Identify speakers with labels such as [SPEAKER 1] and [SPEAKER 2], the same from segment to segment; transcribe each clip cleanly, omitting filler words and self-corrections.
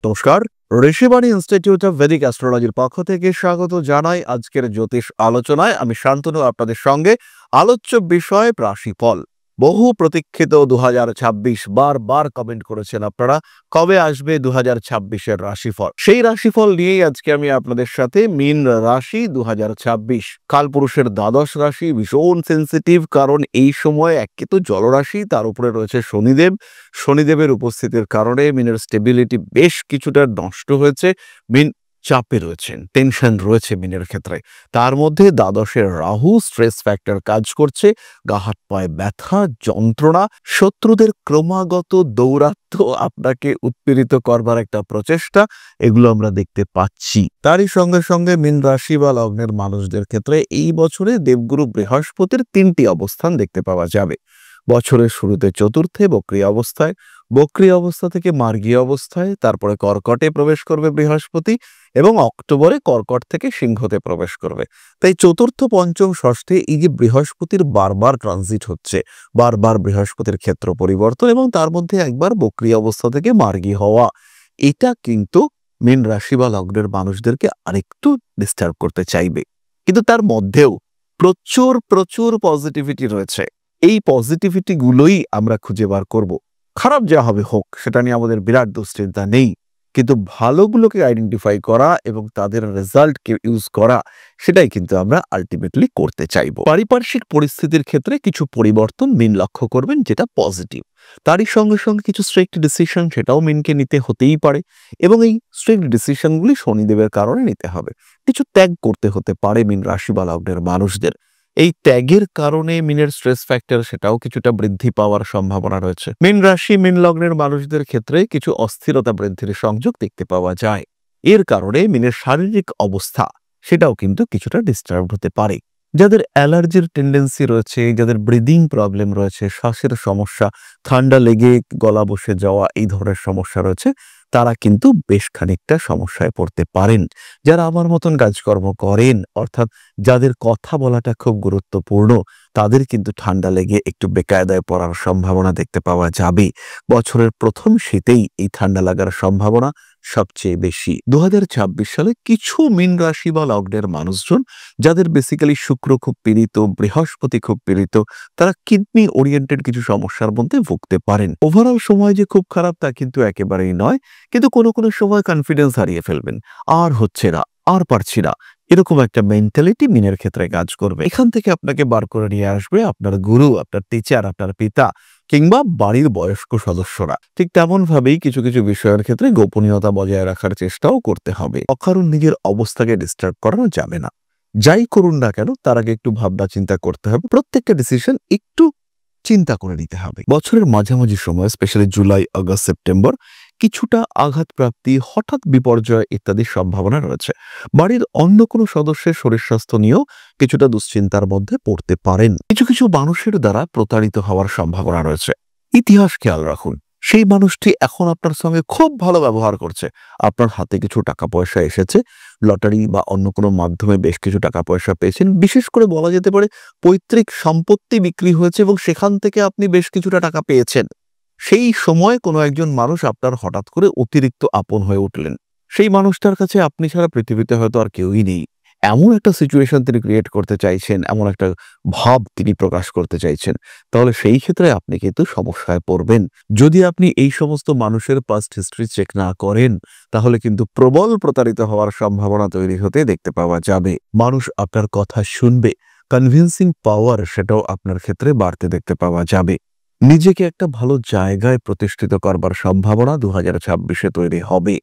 [SPEAKER 1] নমস্কার, Rishibani institute of Vedic অ্যাস্ট্রোলজির পক্ষ থেকে স্বাগত জানাই আজকের জ্যোতিষ আলোচনায়। আমি শান্তনু আপনাদের সঙ্গে। আলোচ্য বিষয় রাশিফল। বহু প্রতীক্ষিত 2026 বারবার কমেন্ট করেছেন আপনারা, কবে আসবে 2026-এর রাশিফল। সেই রাশিফল নিয়েই আজকে আমি আপনাদের সাথে মীন রাশি 2026 কালপুরুষের দ্বাদশ রাশি ভীষণ সেন্সিটিভ, কারণ এই সময় একে তো জলরাশি, তার উপরে রয়েছে শনিদেব। শনিদেবের উপস্থিতির কারণে মিনের স্টেবিলিটি বেশ কিছুটা নষ্ট হয়েছে। মিন চাপে রয়েছেন, টেনশন রয়েছে মিনের ক্ষেত্রে। তার মধ্যে দ্বাদশের রাহু স্ট্রেস ফ্যাক্টর কাজ করছে, গা হাত পায়ে ব্যথা, যন্ত্রণা, শত্রুদের ক্রমাগত দৌরাত্ম্য, আপনাকে উৎপীড়িত করবার একটা প্রচেষ্টা, এগুলো আমরা দেখতে পাচ্ছি। তারই সঙ্গে সঙ্গে মীন রাশি বা লগ্নের মানুষদের ক্ষেত্রে এই বছরে দেবগুরু বৃহস্পতির 3টি অবস্থান দেখতে পাওয়া যাবে। বছরের শুরুতে চতুর্থে বক্রী অবস্থায়, বক্রী অবস্থা থেকে মার্গী অবস্থায়, তারপরে কর্কটে প্রবেশ করবে বৃহস্পতি এবং অক্টোবরে কর্কট থেকে সিংহতে প্রবেশ করবে। তাই চতুর্থ, পঞ্চম, ষষ্ঠে এই যে বৃহস্পতির বারবার ট্রানজিট হচ্ছে, বারবার বৃহস্পতির ক্ষেত্র পরিবর্তন এবং তার মধ্যে একবার বক্রী অবস্থা থেকে মার্গী হওয়া, এটা কিন্তু মীন রাশি বা লগ্নের মানুষদেরকে আরেকটু ডিস্টার্ব করতে চাইবে। কিন্তু তার মধ্যেও প্রচুর প্রচুর পজিটিভিটি রয়েছে। এই পজিটিভিটি গুলোই আমরা খুঁজে বার করব। খারাপ যা হবে হোক, সেটা নিয়ে আমাদের বিরাট দুশ্চিন্তা নেই, কিন্তু ভালোগুলোকে আইডেন্টিফাই করা এবং তাদের রেজাল্টকে ইউজ করা, সেটাই কিন্তু আমরা আলটিমেটলি করতে চাইব। পারিপার্শ্বিক পরিস্থিতির ক্ষেত্রে কিছু পরিবর্তন মিন লক্ষ্য করবেন, যেটা পজিটিভ। তারই সঙ্গে সঙ্গে কিছু স্ট্রিক্ট ডিসিশন, সেটাও মিনকে নিতে হতেই পারে এবং এই স্ট্রিক্ট ডিসিশনগুলি শনিদেবের কারণে নিতে হবে। কিছু ত্যাগ করতে হতে পারে মীন রাশি বা লগ্নের মানুষদের। এই ত্যাগের কারণে মিনের স্ট্রেস ফ্যাক্টর সেটাও কিছুটা বৃদ্ধি পাওয়ার সম্ভাবনা রয়েছে। মীন রাশি মীন লগ্নের মানুষদের ক্ষেত্রে কিছু অস্থিরতা বৃদ্ধির সংযোগ দেখতে পাওয়া যায়। এর কারণে মিনের শারীরিক অবস্থা সেটাও কিন্তু কিছুটা ডিস্টার্ব হতে পারে। যাদের অ্যালার্জির টেন্ডেন্সি রয়েছে, যাদের ব্রিদিং প্রবলেম রয়েছে, শ্বাসের সমস্যা, ঠান্ডা লেগে গলা বসে যাওয়া, এই ধরনের সমস্যা রয়েছে, তারা কিন্তু বেশ খানিকটা সমস্যায় পড়তে পারেন। যারা আমার মতন কাজকর্ম করেন, অর্থাৎ যাদের কথা বলাটা খুব গুরুত্বপূর্ণ, তাদের কিন্তু ঠান্ডা লেগে একটু বেকায়দায় পড়ার সম্ভাবনা দেখতে পাওয়া যাবে। বছরের প্রথম শীতেই এই ঠান্ডা লাগার সম্ভাবনা সবচেয়ে বেশি। 2026 সালে কিছু মীন রাশি বা লগ্নের মানুষজন যাদের বেসিক্যালি শুক্র খুব পীড়িত, বৃহস্পতি খুব পীড়িত, তারা কিডনি ওরিয়েন্টেড কিছু সমস্যার মধ্যে ভুগতে পারেন। ওভারঅল সময় যে খুব খারাপ তা কিন্তু একেবারেই নয়, কিন্তু কোনো কোনো সময় কনফিডেন্স হারিয়ে ফেলবেন, আর হচ্ছে না, আর পারছি না, এরকম একটা মেন্টালিটি মিনের ক্ষেত্রে কাজ করবে। এখান থেকে আপনাকে বার করে নিয়ে আসবে আপনার গুরু, আপনার টিচার, আপনার পিতা কিংবা বাড়ির বয়স্ক সদস্যরা। ঠিক তেমন ভাবেই কিছু কিছু বিষয়ের ক্ষেত্রে গোপনীয়তা বজায় রাখার চেষ্টাও করতে হবে। অকারণ নিজের অবস্থাকে ডিস্টার্ব করানো যাবে না। যাই করুন না কেন, তার আগে একটু ভাবনা চিন্তা করতে হবে, প্রত্যেকটা ডিসিশন একটু চিন্তা করে নিতে হবে। বছরের মাঝামাঝি সময়, স্পেশালি জুলাই, আগস্ট, সেপ্টেম্বর, কিছুটা আঘাত প্রাপ্তি, হঠাৎ বিপর্যয় ইত্যাদির সম্ভাবনা রয়েছে। বাড়ির অন্য কোনো সদস্যের শরীর স্বাস্থ্য নিয়েও কিছুটা দুশ্চিন্তার মধ্যে পড়তে পারেন। কিছু কিছু মানুষের দ্বারা প্রতারিত হওয়ার সম্ভাবনা রয়েছে। ইতিহাস খেয়াল রাখুন, সেই মানুষটি এখন আপনার সঙ্গে খুব ভালো ব্যবহার করছে, আপনার হাতে কিছু টাকা পয়সা এসেছে, লটারি বা অন্য কোনো মাধ্যমে বেশ কিছু টাকা পয়সা পেয়েছেন, বিশেষ করে বলা যেতে পারে পৈতৃক সম্পত্তি বিক্রি হয়েছে এবং সেখান থেকে আপনি বেশ কিছুটা টাকা পেয়েছেন। সেই সময় কোনো একজন মানুষ আপনার হঠাৎ করে অতিরিক্ত আপন হয়ে উঠলেন। সেই মানুষটার কাছে আপনি ছাড়া পৃথিবীতে হয়তো আর কেউই নেই, এমন একটা সিচুয়েশন তিনি ক্রিয়েট করতে চাইছেন, এমন একটা ভাব তিনি প্রকাশ করতে চাইছেন। তাহলে সেই ক্ষেত্রে আপনি কিন্তু সমস্যায় পড়বেন। যদি আপনি এই সমস্ত মানুষের পাস্ট হিস্ট্রি চেক না করেন, তাহলে কিন্তু প্রবল প্রতারিত হওয়ার সম্ভাবনা তৈরি হতে দেখতে পাওয়া যাবে। মানুষ আপনার কথা শুনবে, কনভিন্সিং পাওয়ার সেটাও আপনার ক্ষেত্রে বাড়তে দেখতে পাওয়া যাবে। নিজেকে একটা ভালো জায়গায় প্রতিষ্ঠিত করবার সম্ভাবনা 2026-এ তৈরি হবে।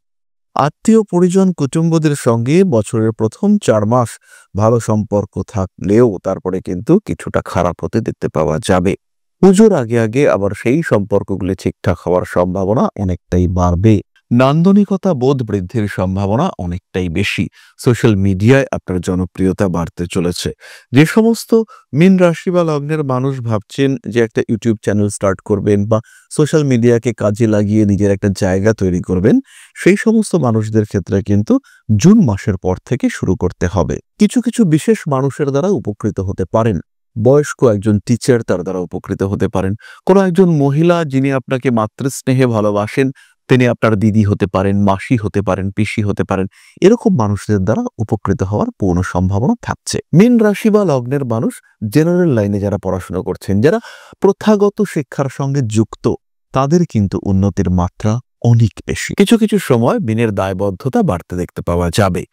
[SPEAKER 1] আত্মীয় পরিজন কুটুম্বদের সঙ্গে বছরের প্রথম 4 মাস ভালো সম্পর্ক থাকলেও তারপরে কিন্তু কিছুটা খারাপ হতে দেখতে পাওয়া যাবে। পুজোর আগে আগে আবার সেই সম্পর্কগুলি ঠিকঠাক হওয়ার সম্ভাবনা অনেকটাই বাড়বে। নান্দনিকতা বোধ বৃদ্ধির সম্ভাবনা অনেকটাই বেশি। সোশ্যাল মিডিয়ায় আপনার জনপ্রিয়তা বাড়তে চলেছে। যে সমস্ত মীন রাশি বা লগ্নের মানুষ ভাবছেন যে একটা ইউটিউব চ্যানেল স্টার্ট করবেন বা সোশ্যাল মিডিয়াকে কাজে লাগিয়ে নিজের একটা জায়গা তৈরি করবেন, সেই সমস্ত মানুষদের ক্ষেত্রে কিন্তু জুন মাসের পর থেকে শুরু করতে হবে। কিছু কিছু বিশেষ মানুষের দ্বারা উপকৃত হতে পারেন। বয়স্ক একজন টিচার, তার দ্বারা উপকৃত হতে পারেন। কোনো একজন মহিলা যিনি আপনাকে মাতৃস্নেহে ভালোবাসেন, তিনি আপনার দিদি হতে পারেন, মাসি হতে পারেন, পিসি হতে পারেন। এরকম মানুষদের দ্বারা উপকৃত হওয়ার পূর্ণ সম্ভাবনা থাকছে। মীন রাশি বা লগ্নের মানুষ জেনারেল লাইনে যারা পড়াশোনা করছেন, যারা প্রথাগত শিক্ষার সঙ্গে যুক্ত, তাদের কিন্তু উন্নতির মাত্রা অনেক বেশি। কিছু কিছু সময় মীনের দায়বদ্ধতা বাড়তে দেখতে পাওয়া যাবে।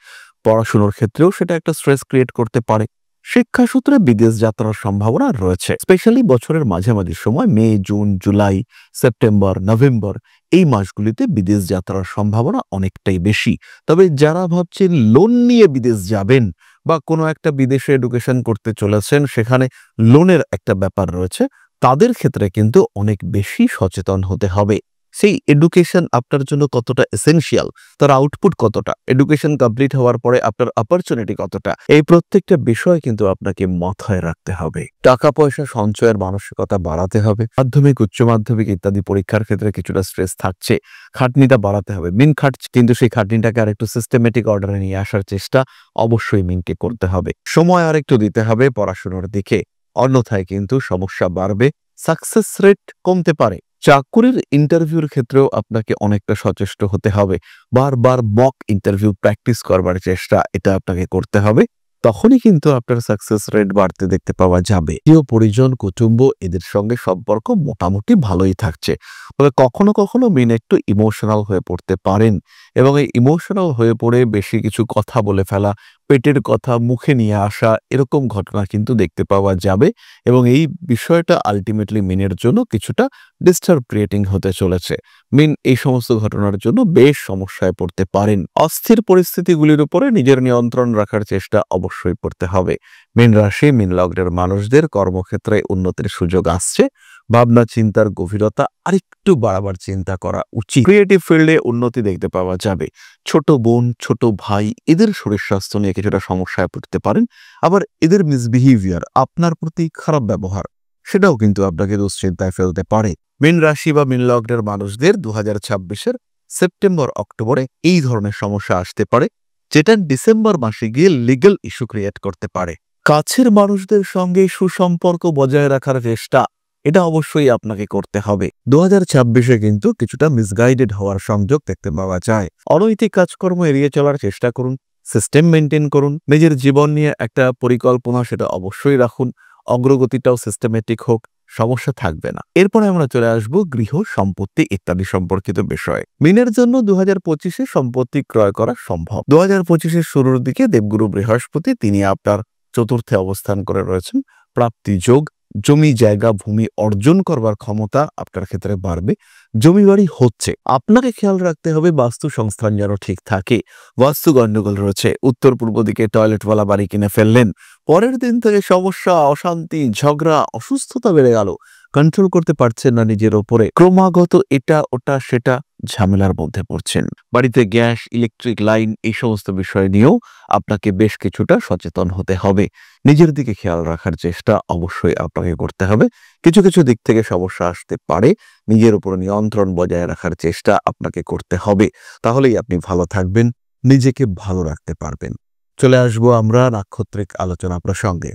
[SPEAKER 1] পড়াশোনার ক্ষেত্রেও সেটা একটা স্ট্রেস ক্রিয়েট করতে পারে। শিক্ষা সূত্রে বিদেশ যাত্রার সম্ভাবনা রয়েছে, স্পেশালি বছরের মাঝামাঝি সময় মে, জুন, জুলাই, সেপ্টেম্বর, নভেম্বর এই মাসগুলিতে বিদেশ যাত্রার সম্ভাবনা অনেকটাই বেশি। তবে যারা ভাবছেন লোন নিয়ে বিদেশ যাবেন বা কোনো একটা বিদেশে এডুকেশন করতে চলেছেন, সেখানে লোনের একটা ব্যাপার রয়েছে, তাদের ক্ষেত্রে কিন্তু অনেক বেশি সচেতন হতে হবে। সেই এডুকেশন আপনার জন্য কতটা এসেনশিয়াল, তার আউটপুট কতটা, এডুকেশন কমপ্লিট হওয়ার পরে আপনার অপরচুনিটি কতটা, এই প্রত্যেকটা বিষয় কিন্তু আপনাকে মাথায় রাখতে হবে। টাকা পয়সা সঞ্চয়ের মানসিকতা বাড়াতে হবে। মাধ্যমিক, উচ্চ মাধ্যমিক ইত্যাদি পরীক্ষার ক্ষেত্রে কিছুটা স্ট্রেস থাকছে, খাটনিটা বাড়াতে হবে। মিন খাটছে, কিন্তু সেই খাটনিটাকে আরেকটু সিস্টেমেটিক অর্ডারে নিয়ে আসার চেষ্টা অবশ্যই মিনকে করতে হবে। সময় আরেকটু দিতে হবে পড়াশোনার দিকে, অন্যথায় কিন্তু সমস্যা বাড়বে, সাকসেস রেট কমতে পারে। চাকুরির ইন্টারভিউর ক্ষেত্রেও আপনাকে অনেকটা সচেষ্ট হতে হবে। বারবার মক ইন্টারভিউ প্র্যাকটিস করবার চেষ্টা এটা আপনাকে করতে হবে, তখনই কিন্তু আপনার সাকসেস রেট বাড়তে দেখতে পাওয়া যাবে। প্রিয় পরিজন, কুটুম্ব এদের সঙ্গে সম্পর্ক মোটামুটি ভালোই থাকছে। তবে কখনো কখনো মিন একটু ইমোশনাল হয়ে পড়তে পারেন, এবং এই ইমোশনাল হয়ে পড়ে বেশি কিছু কথা বলে ফেলা, পেটের কথা মুখে নিয়ে আসা, এরকম ঘটনা কিন্তু দেখতে পাওয়া যাবে। এবং এই বিষয়টা আলটিমেটলি মিনের জন্য কিছুটা ডিস্টার্ব ক্রিয়েটিং হতে চলেছে। মিন এই সমস্ত ঘটনার জন্য বেশ সমস্যায় পড়তে পারেন। অস্থির পরিস্থিতিগুলির উপরে নিজের নিয়ন্ত্রণ রাখার চেষ্টা অবশ্যই করতে হবে। মীন রাশি, মীন লগ্নের মানুষদের কর্মক্ষেত্রে উন্নতির সুযোগ আসছে। ভাবনা চিন্তার গভীরতা আরেকটু বাড়াবার চিন্তা করা উচিত। ক্রিয়েটিভ ফিল্ডে উন্নতি দেখতে পাওয়া যাবে। ছোট বোন, ছোট ভাই এদের শরীর স্বাস্থ্য নিয়ে কিছুটা সমস্যায় পড়তে পারেন। আবার এদের মিসবিহেভিয়ার, আপনার প্রতি খারাপ ব্যবহার, সেটাও কিন্তু আপনাকে দুশ্চিন্তায় ফেলতে পারে। মীন রাশি বা মীন লগ্নের মানুষদের 2026-এর সেপ্টেম্বর অক্টোবরে এই ধরনের সমস্যা আসতে পারে, যেটা ডিসেম্বর মাসে গিয়ে লিগ্যাল ইস্যু ক্রিয়েট করতে পারে। কাছের মানুষদের সঙ্গে সুসম্পর্ক বজায় রাখার চেষ্টা এটা অবশ্যই আপনাকে করতে হবে। 2026-এ কিন্তু কিছুটা মিসগাইডেড হওয়ার সংযোগ দেখতে পাওয়া যায়। অনৈতিক কাজকর্ম এড়িয়ে চলার চেষ্টা করুন, সিস্টেম মেনটেন করুন, নিজের জীবন নিয়ে একটা পরিকল্পনা সেটা অবশ্যই রাখুন, অগ্রগতিটাও সিস্টেমেটিক হোক, সমস্যা থাকবে না। এরপরে আমরা চলে আসব গৃহ, সম্পত্তি ইত্যাদি সম্পর্কিত বিষয়ে। মিনের জন্য 2025-এ সম্পত্তি ক্রয় করা সম্ভব। 2025-এর শুরুর দিকে দেবগুরু বৃহস্পতি তিনি আপনার চতুর্থে অবস্থান করে রয়েছেন। প্রাপ্তি যোগ, জমি জায়গা ভূমি অর্জন করবার ক্ষমতা আপনার ক্ষেত্রে বাড়বে। জমি বাড়ি হচ্ছে, আপনাকে খেয়াল রাখতে হবে বাস্তু সংস্থান যেন ঠিক থাকে। বাস্তু গন্ডগোল রয়েছে, উত্তর পূর্ব দিকে টয়লেটওয়ালা বাড়ি কিনে ফেললেন, পরের দিন থেকে সমস্যা, অশান্তি, ঝগড়া, অসুস্থতা বেড়ে গেল, কন্ট্রোল করতে পারছেন না নিজের ওপরে, ক্রমাগত এটা ওটা সেটা ঝামেলার মধ্যে পড়ছেন। বাড়িতে গ্যাস, ইলেকট্রিক লাইন এই সমস্ত বিষয় নিয়েও আপনাকে বেশ কিছুটা সচেতন হতে হবে। নিজের দিকে খেয়াল রাখার চেষ্টা অবশ্যই আপনাকে করতে হবে। কিছু কিছু দিক থেকে সমস্যা আসতে পারে, নিজের উপর নিয়ন্ত্রণ বজায় রাখার চেষ্টা আপনাকে করতে হবে। তাহলেই আপনি ভালো থাকবেন, নিজেকে ভালো রাখতে পারবেন। চলে আসবো আমরা নাক্ষত্রিক আলোচনা প্রসঙ্গে।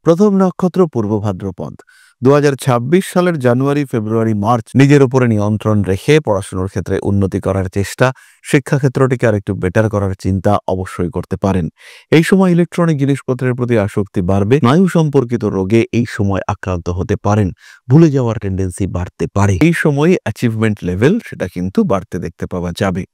[SPEAKER 1] প্রথম নক্ষত্র পূর্ব ভাদ্রপদ। 2026 সালের জানুয়ারি, ফেব্রুয়ারি, মার্চ নিজের উপরে নিয়ন্ত্রণ রেখে পড়াশোনার ক্ষেত্রে উন্নতি করার চেষ্টা, শিক্ষাক্ষেত্রটিকে আরেকটু বেটার করার চিন্তা অবশ্যই করতে পারেন। এই সময় ইলেকট্রনিক জিনিসপত্রের প্রতি আসক্তি বাড়বে। স্নায়ু সম্পর্কিত রোগে এই সময় আক্রান্ত হতে পারেন, ভুলে যাওয়ার টেন্ডেন্সি বাড়তে পারে। এই সময় অ্যাচিভমেন্ট লেভেল সেটা কিন্তু বাড়তে দেখতে পাওয়া যাবে।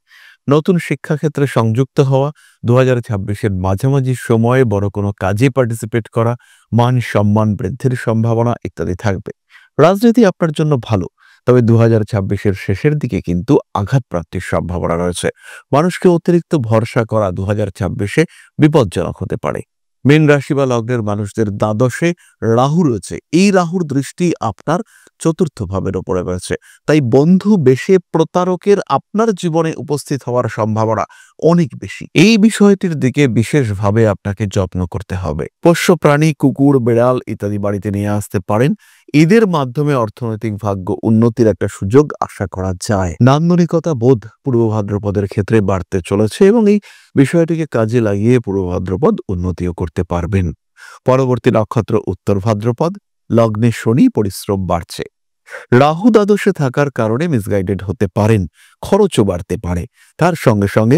[SPEAKER 1] নতুন শিক্ষাক্ষেত্রে সংযুক্ত হওয়া, 2026-এর মাঝামাঝি সময়ে বড় কোনো কাজে পার্টিসিপেট করা, মান সম্মান বৃদ্ধির সম্ভাবনা ইত্যাদি থাকবে। রাজনীতি আপনার জন্য ভালো, তবে 2026-এর শেষের দিকে কিন্তু আঘাতপ্রাপ্তির সম্ভাবনা রয়েছে। মানুষকে অতিরিক্ত ভরসা করা 2026-এ বিপজ্জনক হতে পারে। মীন রাশি বা লগ্নের মানুষদের দ্বাদশে রাহু রয়েছে। এই রাহুর দৃষ্টি আপনার চতুর্থ ভাবের উপরে রয়েছে, তাই বন্ধু বেশে প্রতারকের আপনার জীবনে উপস্থিত হওয়ার সম্ভাবনা অনেক বেশি। এই বিষয়টির দিকে বিশেষভাবে আপনাকে যত্ন করতে হবে। পোষ্য প্রাণী, কুকুর, বিড়াল ইত্যাদি বাড়িতে নিয়ে আসতে পারেন। এদের মাধ্যমে অর্থনৈতিক ভাগ্য উন্নতির একটা সুযোগ আশা করা যায়। নান্দনিকতা বোধ পূর্ব ভাদ্রপদের ক্ষেত্রে বাড়তে চলেছে, এবং এই বিষয়টিকে কাজে লাগিয়ে পূর্ব ভাদ্রপদ উন্নতিও করতে পারবেন। পরবর্তী নক্ষত্র উত্তর ভাদ্রপদ। লগ্নে শনি, পরিশ্রম বাড়ছে। রাহু দ্বাদশে থাকার কারণে মিসগাইডেড হতে পারেন, খরচও বাড়তে পারে। তার সঙ্গে সঙ্গে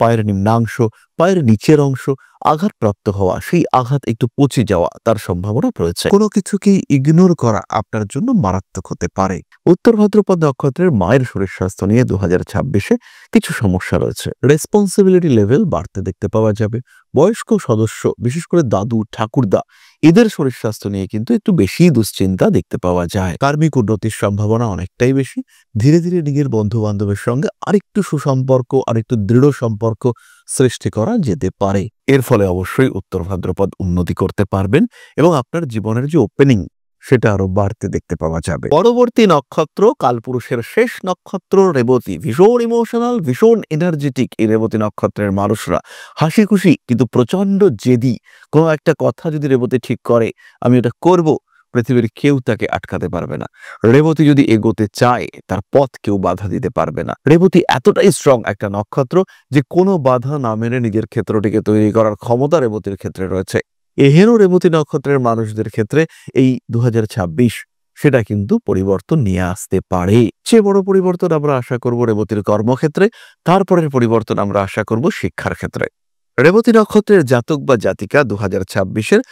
[SPEAKER 1] পায়ের নিম্নাংশ, পায়ের নিচের অংশ আঘাতপ্রাপ্ত হওয়া, সেই আঘাত একটু পচে যাওয়া তার সম্ভাবনা রয়েছে। কোনো কিছুকেই ইগনোর করা আপনার জন্য মারাত্মক হতে পারে। উত্তর ভাদ্রপদ নক্ষত্রের মায়ের শরীর স্বাস্থ্য নিয়ে 2026-এ কিছু সমস্যা রয়েছে। রেসপন্সিবিলিটি লেভেল বাড়তে দেখতে পাওয়া যাবে। বয়স্ক সদস্য, বিশেষ করে দাদু ঠাকুরদা, এদের শরীর স্বাস্থ্য নিয়ে কিন্তু একটু বেশি দুশ্চিন্তা দেখতে পাওয়া যায়। কার্মিক উন্নতির সম্ভাবনা অনেকটাই বেশি। ধীরে ধীরে নিজের বন্ধু বান্ধবের সঙ্গে আরেকটু সুসম্পর্ক, আরেকটু দৃঢ় সম্পর্ক সৃষ্টি করা যেতে পারে। এর ফলে অবশ্যই উত্তর ভাদ্রপদ উন্নতি করতে পারবেন এবং আপনার জীবনের যে ওপেনিং সেটা আরো বাড়তে দেখতে পাওয়া যাবে। পরবর্তী নক্ষত্র কালপুরুষের শেষ নক্ষত্র রেবতী। ভীষণ ইমোশনাল, ভীষণ এনার্জেটিক এই রেবতী নক্ষত্রের মানুষরা। হাসি খুশি কিন্তু প্রচন্ড জেদি। কোনো একটা কথা যদি রেবতী ঠিক করে আমি এটা করব, পৃথিবীর কেউ তাকে আটকাতে পারবে না। রেবতী যদি এগোতে চায় তার পথ কেউ বাধা দিতে পারবে না। রেবতী এতটাই স্ট্রং একটা নক্ষত্র যে কোনো বাধা না মেনে নিজের ক্ষেত্রটিকে তৈরি করার ক্ষমতা রেবতীর ক্ষেত্রে রয়েছে। এহেন রেবতী নক্ষত্রের মানুষদের ক্ষেত্রে এই 2026 সেটা কিন্তু পরিবর্তন নিয়ে আসতে পারে। চেয়ে বড় পরিবর্তন আমরা আশা করব রেবতীর কর্মক্ষেত্রে, তারপরের পরিবর্তন আমরা আশা করব শিক্ষার ক্ষেত্রে। রেবতী নক্ষত্রের জাতক বা জাতিকা 2026-এর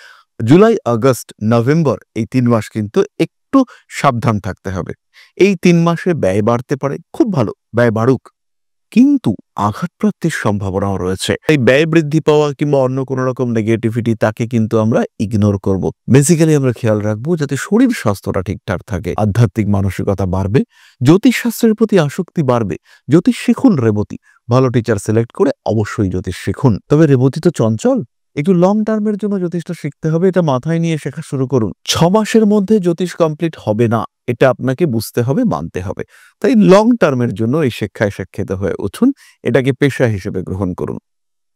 [SPEAKER 1] জুলাই, আগস্ট, নভেম্বর এই 3 মাস কিন্তু একটু সাবধান থাকতে হবে। এই 3 মাসে ব্যয় বাড়তে পারে, খুব ভালো, ব্যয় বাড়ুক, কিন্তু আঘাতপ্রাপ্তির সম্ভাবনাও রয়েছে। এই ব্যয় বৃদ্ধি পাওয়া কিংবা অন্য কোনো রকম নেগেটিভিটি তাকে কিন্তু আমরা ইগনোর করব। বেসিক্যালি আমরা খেয়াল রাখবো যাতে শরীর স্বাস্থ্যটা ঠিকঠাক থাকে। আধ্যাত্মিক মানসিকতা বাড়বে, জ্যোতিষ শাস্ত্রের প্রতি আসক্তি বাড়বে। জ্যোতিষ শিখুন রেবতী, ভালো টিচার সিলেক্ট করে অবশ্যই জ্যোতিষ শিখুন। তবে রেবতী তো চঞ্চল, একটু লং টার্মের জন্য জ্যোতিষটা শিখতে হবে, এটা মাথায় নিয়ে শেখা শুরু করুন। 6 মাসের মধ্যে জ্যোতিষ কমপ্লিট হবে না, এটা আপনাকে বুঝতে হবে, মানতে হবে। তাই লং টার্মের জন্য এই শিক্ষায় শিক্ষিত হয়ে উঠুন, এটাকে পেশা হিসেবে গ্রহণ করুন।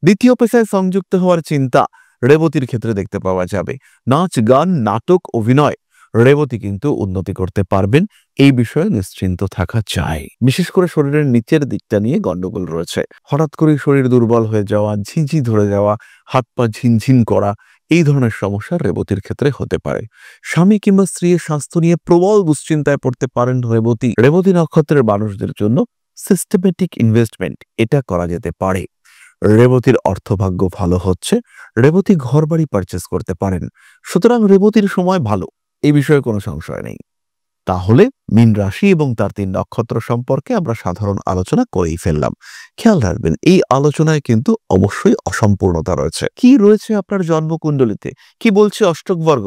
[SPEAKER 1] দ্বিতীয় পেশায় সংযুক্ত হওয়ার চিন্তা রেবতীর ক্ষেত্রে দেখতে পাওয়া যাবে। নাচ, গান, নাটক, অভিনয়, রেবতী কিন্তু উন্নতি করতে পারবেন, এই বিষয়ে নিশ্চিন্ত থাকা যায়। বিশেষ করে শরীরের নিচের দিকটা নিয়ে গন্ডগোল রয়েছে। হঠাৎ করে শরীর দুর্বল হয়ে যাওয়া, ঝিঁঝি ধরে যাওয়া, হাত পা ঝিনঝিন করা, এই ধরনের সমস্যা রেবতীর ক্ষেত্রে হতে পারে। স্বামী কিংবা স্ত্রীর স্বাস্থ্য নিয়ে প্রবল দুশ্চিন্তায় পড়তে পারেন রেবতী। রেবতী নক্ষত্রের মানুষদের জন্য সিস্টেমেটিক ইনভেস্টমেন্ট এটা করা যেতে পারে। রেবতীর অর্থভাগ্য ভালো হচ্ছে, রেবতী ঘর বাড়ি পারচেস করতে পারেন। সুতরাং রেবতীর সময় ভালো, এই বিষয়ে কোনো সংশয় নেই। তাহলে মীন রাশি এবং তার 3 নক্ষত্র সম্পর্কে আমরা সাধারণ আলোচনা করেই ফেললাম। খেয়াল রাখবেন এই আলোচনায় কিন্তু অবশ্যই অসম্পূর্ণতা রয়েছে। কি রয়েছে আপনার জন্মকুণ্ডলিতে, কি বলছে অষ্টক বর্গ,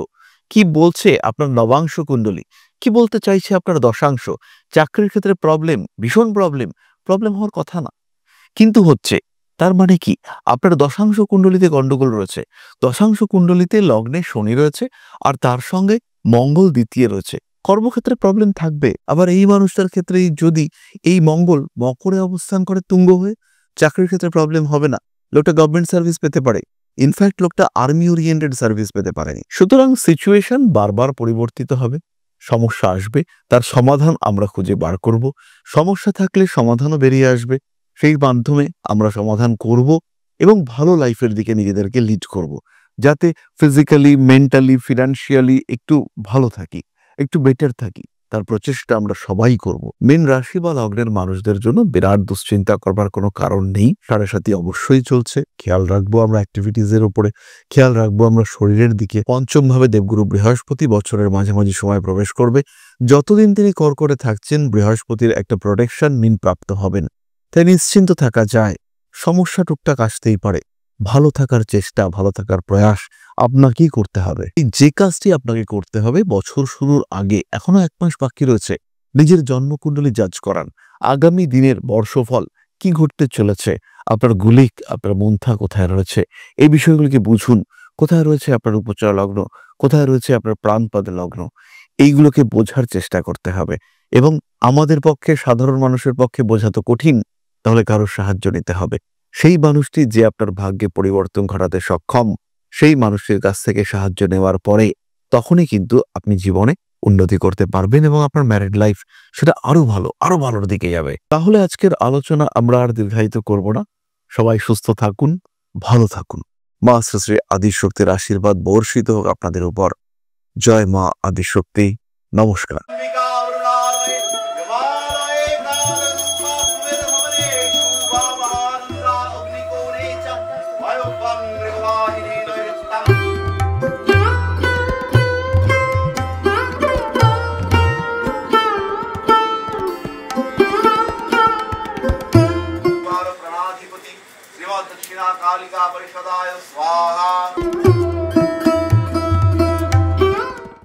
[SPEAKER 1] কি বলছে আপনার নবাংশ কুণ্ডলী, কি বলতে চাইছে আপনার দশাংশ। চাকরির ক্ষেত্রে প্রবলেম, ভীষণ প্রবলেম, প্রবলেম হওয়ার কথা না, কিন্তু হচ্ছে। তার মানে কি আপনার দশাংশ কুণ্ডলিতে গন্ডগোল রয়েছে। দশাংশ কুণ্ডলিতে লগ্নে শনি রয়েছে আর তার সঙ্গে মঙ্গল দ্বিতীয় রয়েছে। কর্মক্ষেত্রে প্রবলেম থাকবে। আবার এই মানুষটার ক্ষেত্রে যদি এই মঙ্গল মকরে অবস্থান করে তুঙ্গ হয়ে, চাকরির ক্ষেত্রে প্রবলেম হবে না, লোকটা গভর্নমেন্ট সার্ভিস পেতে পারে, ইনফ্যাক্ট লোকটা আর্মি ওরিয়েন্টেড সার্ভিস পেতে পারেনি। সুতরাং সিচুয়েশন বারবার পরিবর্তিত হবে, সমস্যা আসবে, তার সমাধান আমরা খুঁজে বার করব। সমস্যা থাকলে সমাধানও বেরিয়ে আসবে, সেই মাধ্যমে আমরা সমাধান করব এবং ভালো লাইফের দিকে নিজেদেরকে লিড করব, যাতে ফিজিক্যালি, মেন্টালি, ফিনান্সিয়ালি একটু ভালো থাকি, একটু বেটার থাকি। তার প্রচেষ্টা আমরা সবাই করব। মীন রাশি বা লগ্নের মানুষদের জন্য বিরাট দুশ্চিন্তা করবার কোনো কারণ নেই। 7.5 অবশ্যই চলছে, খেয়াল রাখবো আমরা অ্যাক্টিভিটিজের উপরে, খেয়াল রাখবো আমরা শরীরের দিকে। পঞ্চম ভাবে দেবগুরু বৃহস্পতি বছরের মাঝামাঝি সময় প্রবেশ করবে। যতদিন তিনি কর্কটে থাকছেন বৃহস্পতির একটা প্রোটেকশন মীন প্রাপ্ত হবেন, তাই নিশ্চিন্ত থাকা যায়। সমস্যা টুকটাক আসতেই পারে, ভালো থাকার চেষ্টা, ভালো থাকার প্রয়াস আপনাকেই করতে হবে। যে কাজটি আপনাকে করতে হবে বছর শুরুর আগে, এখনো 1 মাস বাকি রয়েছে, নিজের জন্মকুণ্ডলী জাজ করান। আগামী দিনের বর্ষফল কি ঘটতে চলেছে, আপনার গুলিক, আপনার মন্থা কোথায় রয়েছে, এই বিষয়গুলিকে বুঝুন। কোথায় রয়েছে আপনার উপচয় লগ্ন, কোথায় রয়েছে আপনার প্রাণপদে লগ্ন, এইগুলোকে বোঝার চেষ্টা করতে হবে। এবং আমাদের পক্ষে, সাধারণ মানুষের পক্ষে বোঝা তো কঠিন, তাহলে কারোর সাহায্য নিতে হবে। সেই মানুষটি যে আপনার ভাগ্যে পরিবর্তন ঘটাতে সক্ষম, সেই মানুষটির কাছ থেকে সাহায্য নেওয়ার পরে তখনই কিন্তু আপনি জীবনে উন্নতি করতে পারবেন এবং আপনার ম্যারিড লাইফ সেটা আরো ভালো, আরো ভালোর দিকে যাবে। তাহলে আজকের আলোচনা আমরা আর দীর্ঘায়িত করব না। সবাই সুস্থ থাকুন, ভালো থাকুন। মা শ্রী আদিশক্তির আশীর্বাদ বর্ষিত হোক আপনাদের উপর। জয় মা আদিশক্তি। নমস্কার।
[SPEAKER 2] प्रणाधिपति श्रीमद् दक्षिणा कालिका परिषदाय स्वाहा।